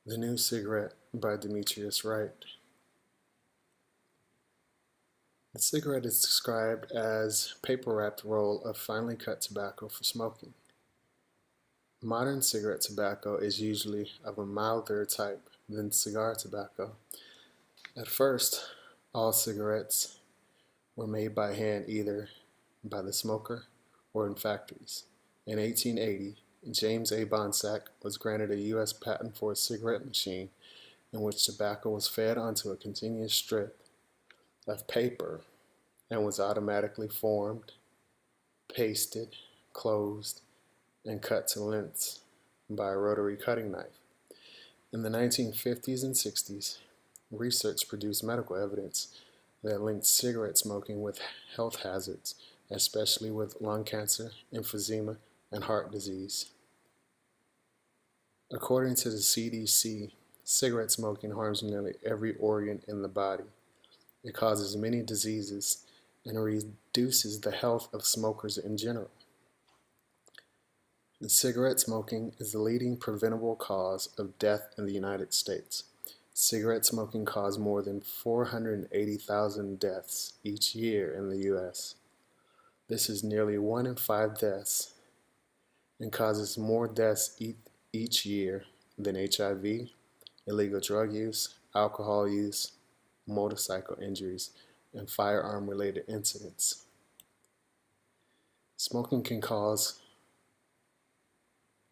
The New Cigarette by Demetrius Wright. The cigarette is described as paper-wrapped roll of finely cut tobacco for smoking. Modern cigarette tobacco is usually of a milder type than cigar tobacco. At first, all cigarettes were made by hand either by the smoker or in factories. In 1880, James A. Bonsack was granted a U.S. patent for a cigarette machine in which tobacco was fed onto a continuous strip of paper and was automatically formed, pasted, closed, and cut to lengths by a rotary cutting knife. In the 1950s and 60s, research produced medical evidence that linked cigarette smoking with health hazards, especially with lung cancer, emphysema, and heart disease. According to the CDC, cigarette smoking harms nearly every organ in the body. It causes many diseases and reduces the health of smokers in general. Cigarette smoking is the leading preventable cause of death in the United States. Cigarette smoking causes more than 480,000 deaths each year in the U.S. This is nearly 1 in 5 deaths and causes more deaths each year than HIV, illegal drug use, alcohol use, motorcycle injuries, and firearm-related incidents. Smoking can cause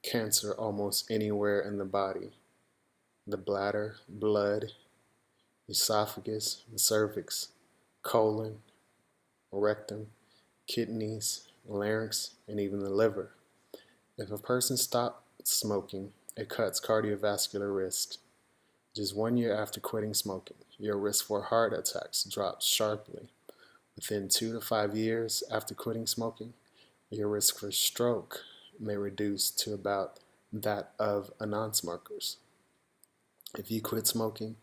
cancer almost anywhere in the body: the bladder, blood, esophagus, the cervix, colon, rectum, kidneys, larynx, and even the liver. If a person stops smoking, it cuts cardiovascular risk. Just 1 year after quitting smoking, your risk for heart attacks drops sharply. Within 2 to 5 years after quitting smoking, your risk for stroke may reduce to about that of a non-smoker's. If you quit smoking,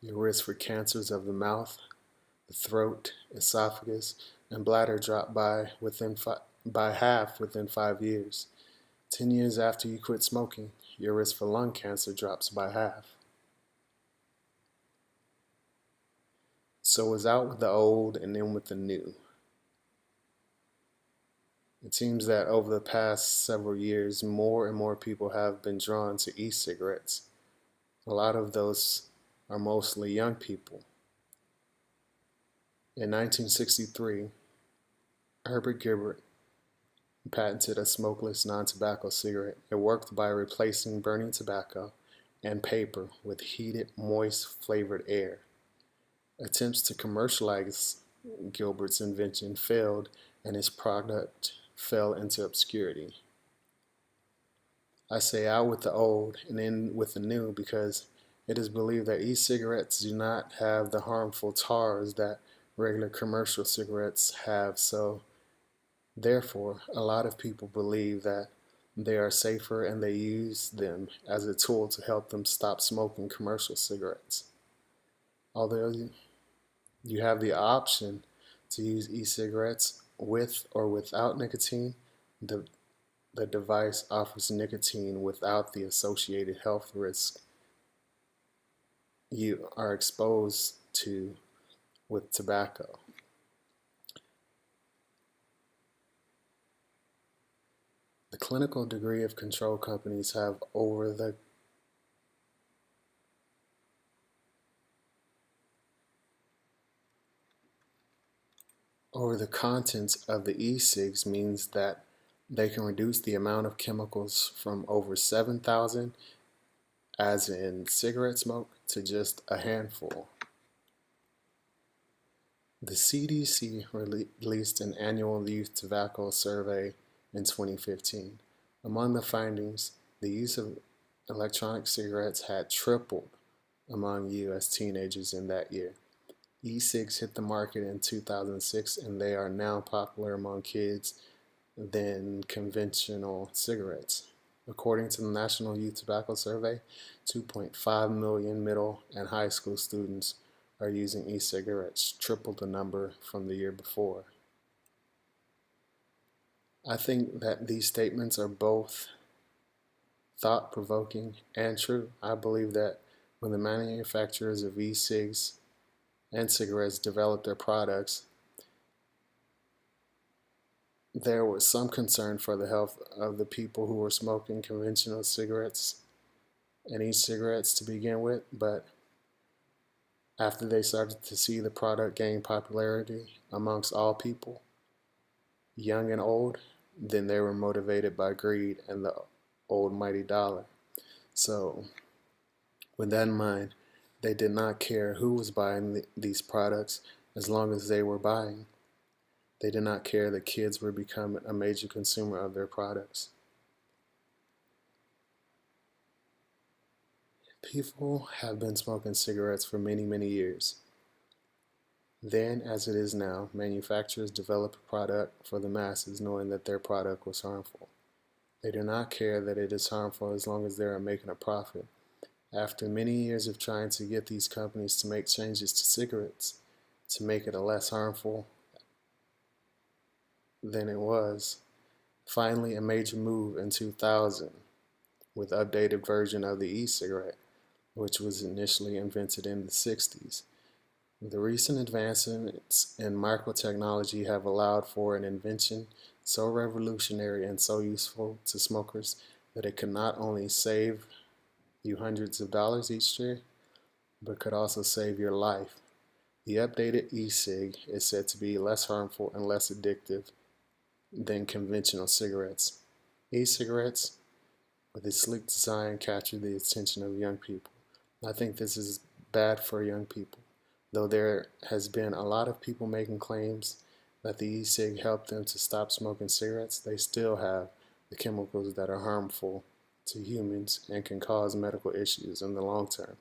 your risk for cancers of the mouth, the throat, esophagus, and bladder drop by half within 5 years. 10 years after you quit smoking, your risk for lung cancer drops by half. So it's out with the old and in with the new. It seems that over the past several years, more and more people have been drawn to e-cigarettes. A lot of those are mostly young people. In 1963, Herbert Gilbert patented a smokeless non-tobacco cigarette. It worked by replacing burning tobacco and paper with heated, moist, flavored air. Attempts to commercialize Gilbert's invention failed, and his product fell into obscurity. I say out with the old and in with the new because it is believed that e-cigarettes do not have the harmful tars that regular commercial cigarettes have, so therefore a lot of people believe that they are safer and they use them as a tool to help them stop smoking commercial cigarettes. Although you have the option to use e-cigarettes with or without nicotine, the device offers nicotine without the associated health risk you are exposed to with tobacco. The clinical degree of control companies have over the contents of the e-cigs means that they can reduce the amount of chemicals from over 7,000, as in cigarette smoke, to just a handful. The CDC released an annual youth tobacco survey in 2015. Among the findings, the use of electronic cigarettes had tripled among U.S. teenagers in that year. E-cigs hit the market in 2006, and they are now popular among kids than conventional cigarettes. According to the National Youth Tobacco Survey, 2.5 million middle and high school students are using e-cigarettes, triple the number from the year before. I think that these statements are both thought-provoking, and true. I believe that when the manufacturers of e-cigs and cigarettes developed their products, there was some concern for the health of the people who were smoking conventional cigarettes and e-cigarettes to begin with, but after they started to see the product gain popularity amongst all people, young and old, then they were motivated by greed and the old mighty dollar. So, with that in mind, they did not care who was buying these products as long as they were buying. They did not care that kids were becoming a major consumer of their products. People have been smoking cigarettes for many, many years. Then, as it is now, manufacturers develop a product for the masses knowing that their product was harmful. They do not care that it is harmful as long as they are making a profit. After many years of trying to get these companies to make changes to cigarettes, to make it a less harmful than it was, finally a major move in 2000 with updated version of the e-cigarette, which was initially invented in the 60s. The recent advancements in microtechnology have allowed for an invention so revolutionary and so useful to smokers that it could not only save you hundreds of dollars each year, but could also save your life. The updated e-cig is said to be less harmful and less addictive than conventional cigarettes. E-cigarettes, with its sleek design, capture the attention of young people. I think this is bad for young people. Though there has been a lot of people making claims that the e-cig helped them to stop smoking cigarettes, they still have the chemicals that are harmful to humans and can cause medical issues in the long term.